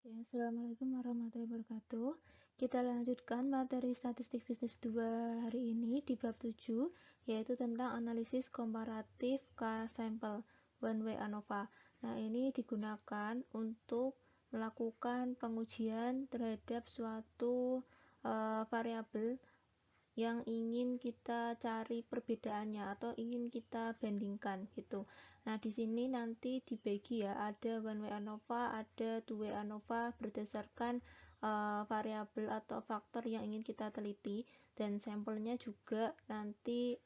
Ya, Assalamualaikum warahmatullahi wabarakatuh. Kita lanjutkan materi statistik bisnis 2 hari ini di bab 7, yaitu tentang analisis komparatif K-sampel one way ANOVA. Nah, ini digunakan untuk melakukan pengujian terhadap suatu variabel yang ingin kita cari perbedaannya atau ingin kita bandingkan gitu. Nah, di sini nanti dibagi ya, ada one way ANOVA, ada two way ANOVA berdasarkan variabel atau faktor yang ingin kita teliti, dan sampelnya juga nanti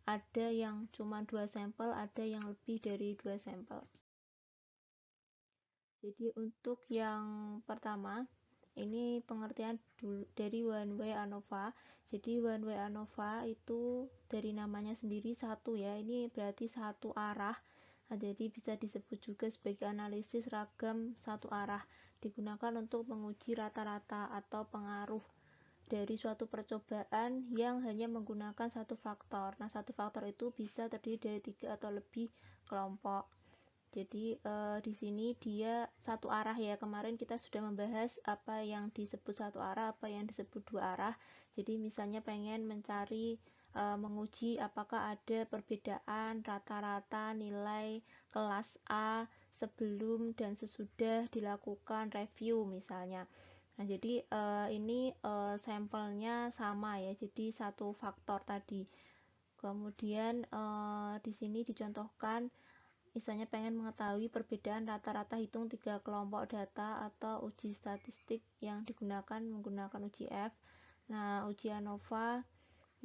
ada yang cuma 2 sampel, ada yang lebih dari 2 sampel. Jadi untuk yang pertama, ini pengertian dari one way ANOVA. Jadi one way ANOVA itu dari namanya sendiri satu ya, ini berarti satu arah. Nah, jadi bisa disebut juga sebagai analisis ragam satu arah, digunakan untuk menguji rata-rata atau pengaruh dari suatu percobaan yang hanya menggunakan satu faktor. Nah, satu faktor itu bisa terdiri dari 3 atau lebih kelompok. Jadi di sini dia satu arah ya. Kemarin kita sudah membahas apa yang disebut satu arah, apa yang disebut dua arah. Jadi misalnya pengen mencari menguji apakah ada perbedaan rata-rata nilai kelas A sebelum dan sesudah dilakukan review misalnya. Nah, jadi ini sampelnya sama ya. Jadi satu faktor tadi. Kemudian di sini dicontohkan misalnya pengen mengetahui perbedaan rata-rata hitung 3 kelompok data atau uji statistik yang digunakan menggunakan uji F. Nah, uji ANOVA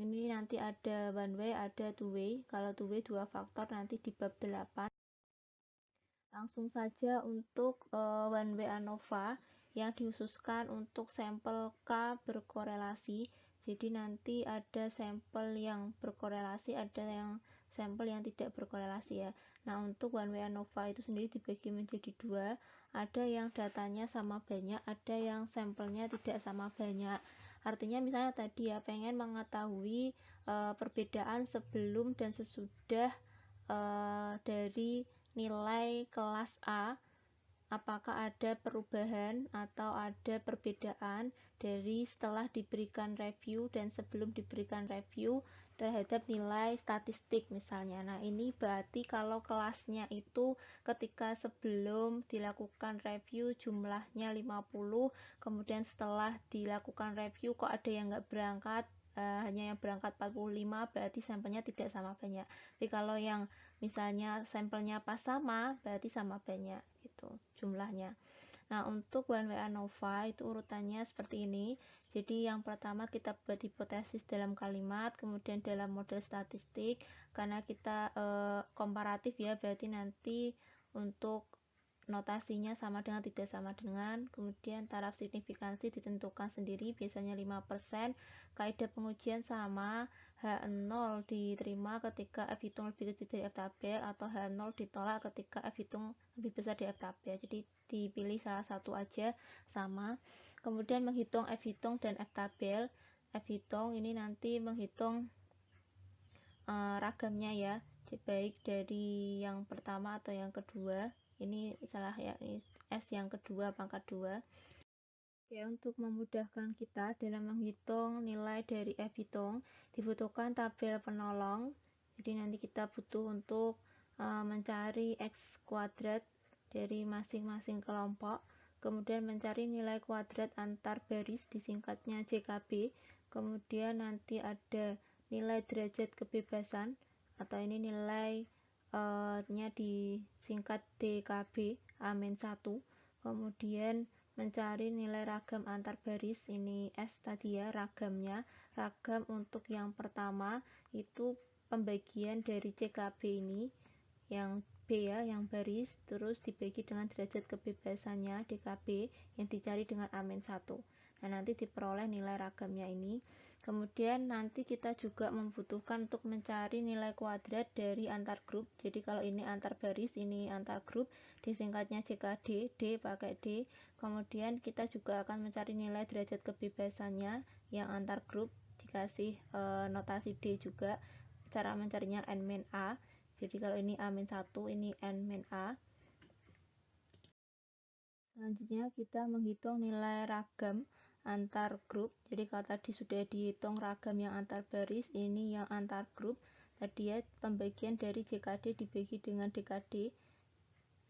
ini nanti ada one way, ada two way. Kalau two way 2 faktor nanti di bab 8. Langsung saja untuk one way ANOVA yang dikhususkan untuk sampel K berkorelasi. Jadi nanti ada sampel yang berkorelasi, ada yang sampel yang tidak berkorelasi ya. Nah, untuk one way ANOVA itu sendiri dibagi menjadi 2. Ada yang datanya sama banyak, ada yang sampelnya tidak sama banyak. Artinya misalnya tadi ya, pengen mengetahui perbedaan sebelum dan sesudah dari nilai kelas A, apakah ada perubahan atau ada perbedaan dari setelah diberikan review dan sebelum diberikan review terhadap nilai statistik misalnya. Nah, ini berarti kalau kelasnya itu ketika sebelum dilakukan review jumlahnya 50, kemudian setelah dilakukan review kok ada yang nggak berangkat, hanya yang berangkat 45, berarti sampelnya tidak sama banyak. Tapi kalau yang misalnya sampelnya pas sama, berarti sama banyak gitu jumlahnya. Nah, untuk one way ANOVA itu urutannya seperti ini. Jadi yang pertama kita buat hipotesis dalam kalimat, kemudian dalam model statistik, karena kita komparatif ya, berarti nanti untuk notasinya sama dengan tidak sama dengan. Kemudian taraf signifikansi ditentukan sendiri, biasanya 5%. Kaidah pengujian sama, H0 diterima ketika F hitung lebih kecil dari F tabel, atau H0 ditolak ketika F hitung lebih besar dari F tabel. Jadi dipilih salah satu aja sama. Kemudian menghitung F hitung dan F tabel. F hitung ini nanti menghitung ragamnya ya, baik dari yang pertama atau yang kedua. Ini salah ya, ini S yang kedua, pangkat 2. Ya, untuk memudahkan kita dalam menghitung nilai dari F hitung, dibutuhkan tabel penolong. Jadi nanti kita butuh untuk mencari X kuadrat dari masing-masing kelompok, kemudian mencari nilai kuadrat antar baris, disingkatnya JKB, kemudian nanti ada nilai derajat kebebasan, atau ini nilai nya disingkat DKB, -1, kemudian mencari nilai ragam antar baris, ini S tadi ya ragamnya. Ragam untuk yang pertama itu pembagian dari CKB ini, yang B ya, yang baris, terus dibagi dengan derajat kebebasannya DKB yang dicari dengan -1. Nah, nanti diperoleh nilai ragamnya ini. Kemudian nanti kita juga membutuhkan untuk mencari nilai kuadrat dari antar grup. Jadi kalau ini antar baris, ini antar grup, disingkatnya JKD, D pakai D. Kemudian kita juga akan mencari nilai derajat kebebasannya yang antar grup, dikasih notasi D juga. Cara mencarinya N-A. Jadi kalau ini A-1, ini N-A. Selanjutnya kita menghitung nilai ragam antar grup. Jadi kalau tadi sudah dihitung ragam yang antar baris, ini yang antar grup. Tadi ya pembagian dari JKD dibagi dengan DKD.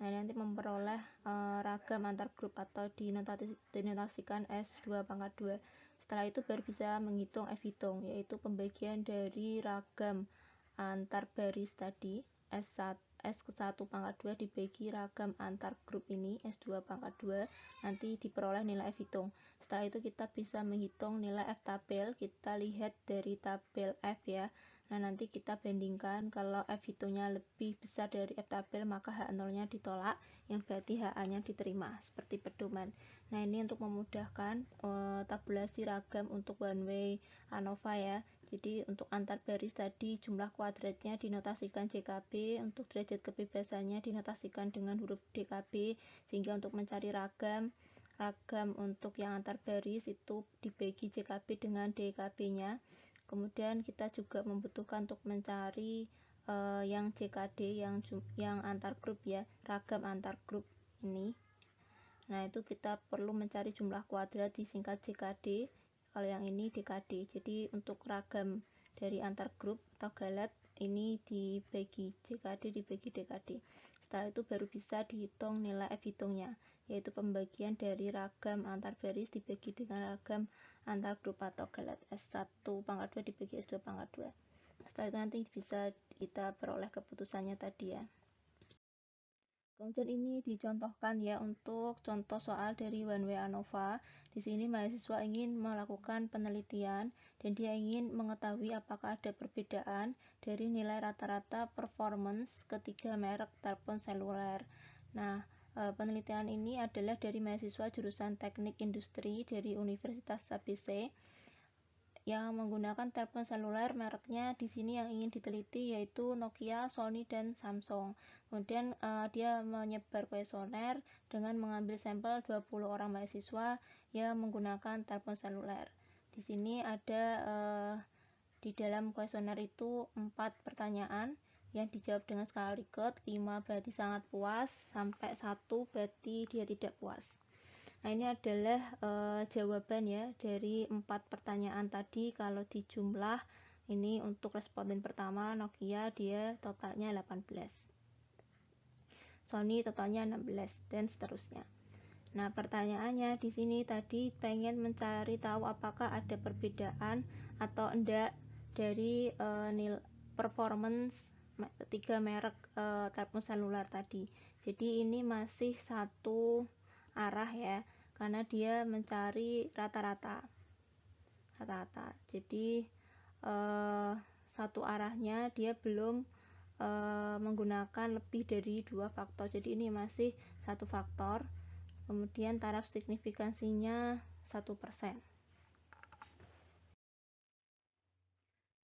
Nah, nanti memperoleh ragam antar grup atau dinotasikan S2 pangkat 2. Setelah itu baru bisa menghitung F-hitung, yaitu pembagian dari ragam antar baris tadi S1 S1 pangkat 2 dibagi ragam antar grup ini S2 pangkat 2, nanti diperoleh nilai F-hitung. Setelah itu kita bisa menghitung nilai F-tabel. Kita lihat dari tabel F ya. Nah, nanti kita bandingkan, kalau F-hitungnya lebih besar dari F-tabel maka H0-nya ditolak, yang berarti HA-nya diterima, seperti pedoman. Nah, ini untuk memudahkan tabulasi ragam untuk one way ANOVA ya. Jadi untuk antar baris tadi jumlah kuadratnya dinotasikan JKB, untuk derajat kebebasannya dinotasikan dengan huruf DKB, sehingga untuk mencari ragam untuk yang antar baris itu dibagi JKB dengan DKB-nya. Kemudian kita juga membutuhkan untuk mencari yang JKD yang antar grup ya, ragam antar grup ini. Nah, itu kita perlu mencari jumlah kuadrat disingkat JKD. Kalau yang ini DKD. Jadi untuk ragam dari antar grup atau galat ini dibagi JKD dibagi DKD. Setelah itu baru bisa dihitung nilai F-hitungnya, yaitu pembagian dari ragam antar baris dibagi dengan ragam antar grup atau galat S1 pangkat 2 dibagi S2 pangkat 2. Setelah itu nanti bisa kita peroleh keputusannya tadi ya. Kemudian ini dicontohkan ya untuk contoh soal dari one way ANOVA. Di sini mahasiswa ingin melakukan penelitian dan dia ingin mengetahui apakah ada perbedaan dari nilai rata-rata performance ketiga merek telepon seluler. Nah, penelitian ini adalah dari mahasiswa jurusan Teknik Industri dari Universitas ABC yang menggunakan telepon seluler. Mereknya di sini yang ingin diteliti yaitu Nokia, Sony, dan Samsung. Kemudian dia menyebar kuesioner dengan mengambil sampel 20 orang mahasiswa yang menggunakan telepon seluler. Di sini ada di dalam kuesioner itu 4 pertanyaan yang dijawab dengan skala Likert. 5 berarti sangat puas, sampai 1 berarti dia tidak puas. Nah, ini adalah jawaban ya dari 4 pertanyaan tadi. Kalau dijumlah ini untuk responden pertama Nokia dia totalnya 18, Sony totalnya 16, dan seterusnya. Nah, pertanyaannya di sini tadi pengen mencari tahu apakah ada perbedaan atau enggak dari performance 3 merek telepon seluler tadi. Jadi ini masih satu arah ya, karena dia mencari rata-rata. Jadi satu arahnya dia belum menggunakan lebih dari 2 faktor. Jadi ini masih satu faktor. Kemudian taraf signifikansinya 1%.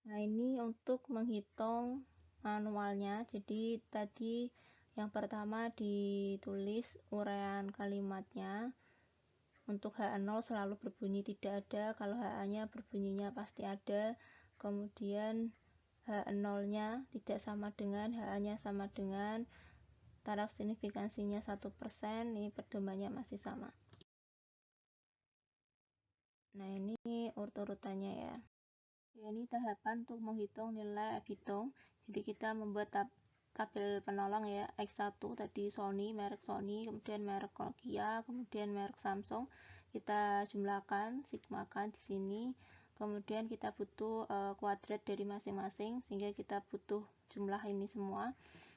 Nah, ini untuk menghitung manualnya. Jadi tadi yang pertama ditulis uraian kalimatnya. Untuk H0 selalu berbunyi tidak ada, kalau HA-nya berbunyinya pasti ada. Kemudian H0-nya tidak sama dengan, HA-nya sama dengan, taraf signifikansinya 1%, ini pedomannya masih sama. Nah, ini urut-urutannya ya. Ini tahapan untuk menghitung nilai F-hitung. Jadi kita membuat tabel penolong ya. X1 tadi Sony, merek Sony, kemudian merek Nokia, kemudian merek Samsung. Kita jumlahkan, sigmakan di sini. Kemudian kita butuh kuadrat dari masing-masing, sehingga kita butuh jumlah ini semua.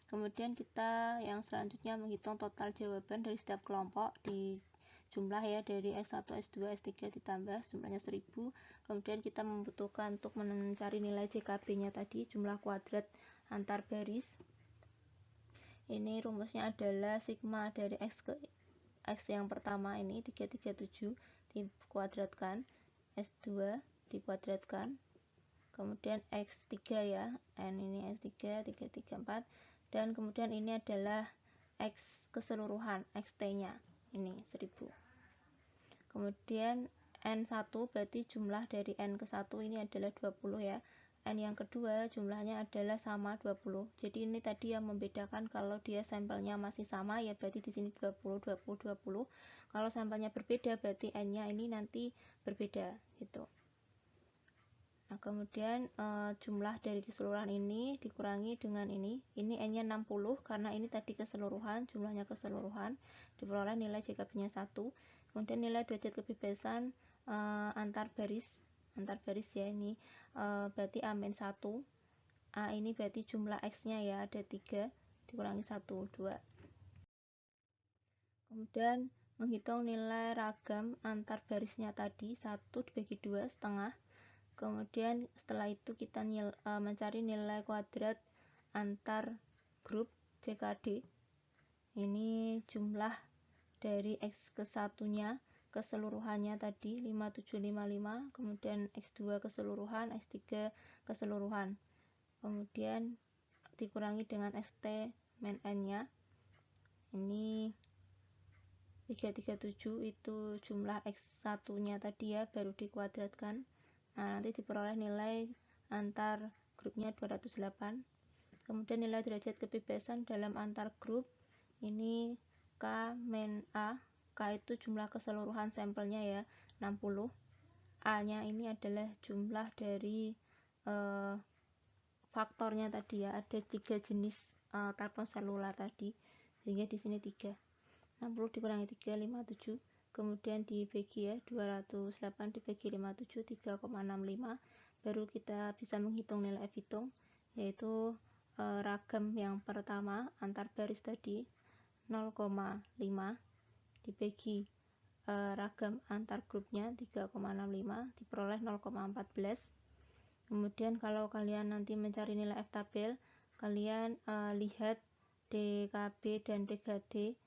Kemudian kita yang selanjutnya menghitung total jawaban dari setiap kelompok di jumlah ya, dari S1, S2, S3 ditambah jumlahnya 1000. Kemudian kita membutuhkan untuk mencari nilai JKB-nya tadi, jumlah kuadrat antar baris. Ini rumusnya adalah sigma dari X ke X yang pertama ini 337 dikuadratkan, S2 dikuadratkan, kemudian X3 ya, N ini X3, 334, dan kemudian ini adalah X keseluruhan, XT-nya ini 1000. Kemudian N1 berarti jumlah dari N ke 1 ini adalah 20 ya. N yang kedua jumlahnya adalah sama 20. Jadi ini tadi yang membedakan kalau dia sampelnya masih sama ya berarti di sini 20, 20, 20. Kalau sampelnya berbeda berarti N-nya ini nanti berbeda gitu. Nah, kemudian jumlah dari keseluruhan ini dikurangi dengan ini N-nya 60 karena ini tadi keseluruhan, jumlahnya keseluruhan, diperoleh nilai JKB-nya 1. Kemudian nilai derajat kebebasan antar baris ya ini berarti A-1. A ini berarti jumlah X-nya ya, ada 3 dikurangi 1, 2. Kemudian menghitung nilai ragam antar barisnya tadi, 1 dibagi 2 setengah. Kemudian setelah itu kita mencari nilai kuadrat antar grup JKD. Ini jumlah dari X ke satunya keseluruhannya tadi 5755, kemudian X2 keseluruhan, X3 keseluruhan. Kemudian dikurangi dengan ST min N-nya. Ini 337 itu jumlah X1-nya tadi ya, baru dikuadratkan. Nah, nanti diperoleh nilai antar grupnya 208. Kemudian nilai derajat kebebasan dalam antar grup ini K min A. K itu jumlah keseluruhan sampelnya ya, 60. A-nya ini adalah jumlah dari faktornya tadi ya, ada 3 jenis telepon seluler tadi, sehingga di sini 3. 60 dikurangi 3, 57. Kemudian dibagi ya, 208 dibagi 57, 3,65. Baru kita bisa menghitung nilai F hitung, yaitu ragam yang pertama antar baris tadi 0,5 dibagi ragam antar grupnya 3,65 diperoleh 0,14. Kemudian kalau kalian nanti mencari nilai F tabel, kalian lihat DKB dan DKD.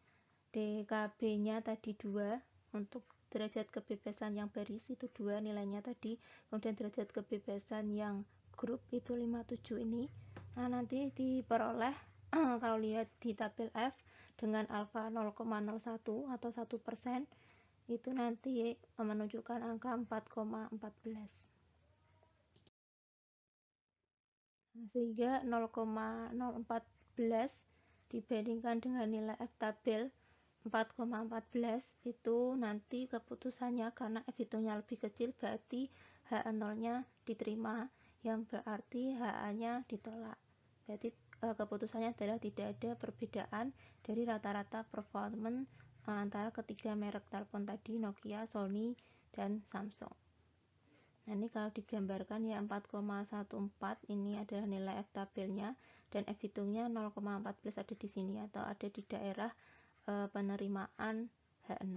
DKB-nya tadi 2, untuk derajat kebebasan yang baris itu 2 nilainya tadi. Kemudian derajat kebebasan yang grup itu 57 ini. Nah, nanti diperoleh kalau lihat di tabel F dengan alfa 0,01 atau 1%, itu nanti menunjukkan angka 4,14. Sehingga 0,014 dibandingkan dengan nilai F tabel 4,14 itu nanti keputusannya karena F hitungnya lebih kecil berarti HA0-nya diterima, yang berarti HA-nya ditolak. Berarti keputusannya adalah tidak ada perbedaan dari rata-rata performance antara ketiga merek telepon tadi, Nokia, Sony, dan Samsung. Nah, ini kalau digambarkan ya 4,14 ini adalah nilai F tabelnya dan F hitungnya 0,14 ada di sini atau ada di daerah penerimaan H0.